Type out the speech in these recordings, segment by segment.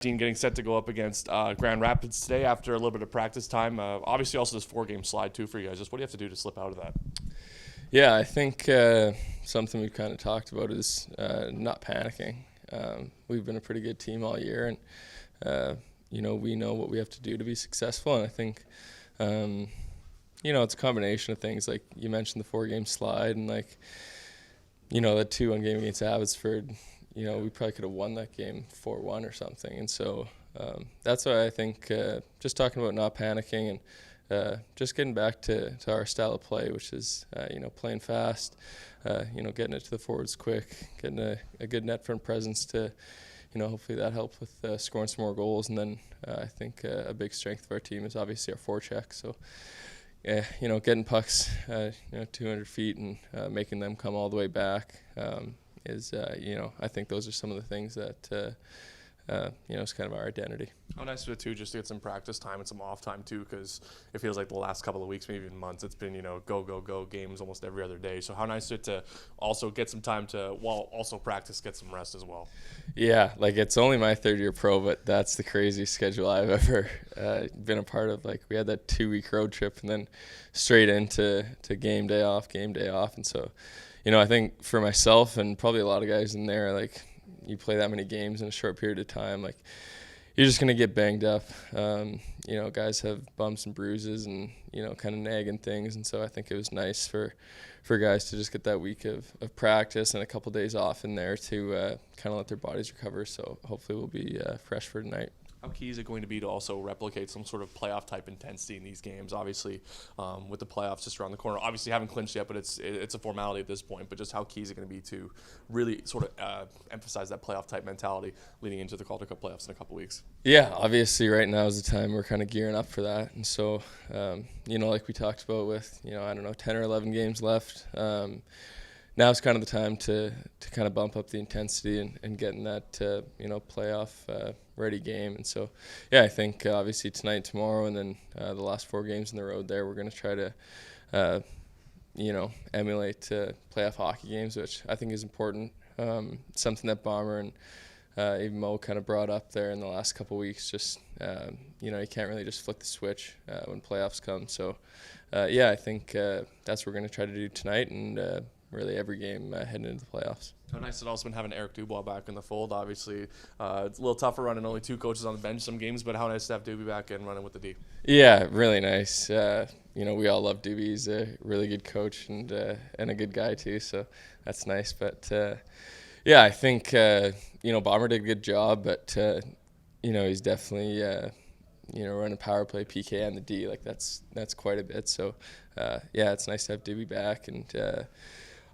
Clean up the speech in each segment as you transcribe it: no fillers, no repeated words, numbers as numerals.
Dean getting set to go up against Grand Rapids today after a little bit of practice time. Obviously, also this 4-game slide too for you guys. Just what do you have to do to slip out of that? Yeah, I think something we've kind of talked about is not panicking. We've been a pretty good team all year, and we know what we have to do to be successful. And I think it's a combination of things. Like you mentioned, the 4-game slide, and the 2-1 game against Abbotsford. We probably could have won that game 4-1 or something. And so that's why I think just talking about not panicking and just getting back to our style of play, which is, playing fast, getting it to the forwards quick, getting a good net front presence to, hopefully that helps with scoring some more goals. And then I think a big strength of our team is obviously our forecheck. So, getting pucks, 200 feet and making them come all the way back is, I think those are some of the things that, it's kind of our identity. How nice is it too, just to get some practice time and some off time too, because it feels like the last couple of weeks, maybe even months, it's been go games almost every other day. So how nice is it to also get some time to, while also practice, get some rest as well? Yeah, it's only my third year pro, but that's the craziest schedule I've ever been a part of. We had that 2-week road trip and then straight into game day off, and so I think for myself and probably a lot of guys in there, you play that many games in a short period of time, you're just going to get banged up. Guys have bumps and bruises and, kind of nagging things. And so I think it was nice for guys to just get that week of practice and a couple days off in there to kind of let their bodies recover. So hopefully we'll be fresh for tonight. How key is it going to be to also replicate some sort of playoff type intensity in these games? Obviously, with the playoffs just around the corner. Obviously, haven't clinched yet, but it's a formality at this point. But just how key is it going to be to really sort of emphasize that playoff type mentality leading into the Calder Cup playoffs in a couple weeks? Yeah, obviously, right now is the time we're kind of gearing up for that, and so like we talked about with 10 or 11 games left. Now's kind of the time to kind of bump up the intensity and get in that playoff ready game. And so I think obviously tonight, tomorrow, and then the last 4 games in the road there, we're going to try to emulate playoff hockey games, which I think is important. Something that Bomber and even Mo kind of brought up there in the last couple of weeks. Just you can't really just flip the switch when playoffs come. So I think that's what we're going to try to do tonight, and really every game heading into the playoffs. How nice it also been having Eric Dubois back in the fold. Obviously, it's a little tougher running only 2 coaches on the bench some games, but how nice to have Doobie back and running with the D. Yeah, really nice. We all love Doobie. He's a really good coach and a good guy too, so that's nice. But I think Bomber did a good job, but he's definitely running power play, PK, and the D. That's quite a bit. So it's nice to have Doobie back, and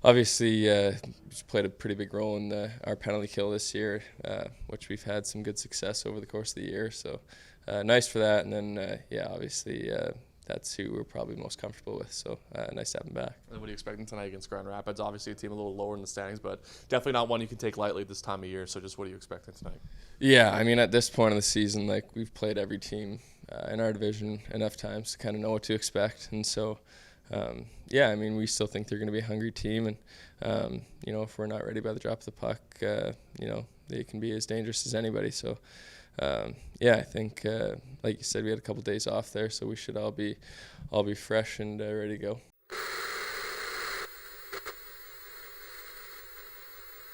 obviously, he's played a pretty big role in our penalty kill this year, which we've had some good success over the course of the year. So nice for that. And then, obviously, that's who we're probably most comfortable with. So nice to have him back. And what are you expecting tonight against Grand Rapids? Obviously, a team a little lower in the standings, but definitely not one you can take lightly this time of year. So just what are you expecting tonight? Yeah, I mean, at this point in the season, we've played every team in our division enough times to kind of know what to expect. And so we still think they're going to be a hungry team, and if we're not ready by the drop of the puck, they can be as dangerous as anybody. So I think like you said, we had a couple days off there, so we should all be fresh and ready to go.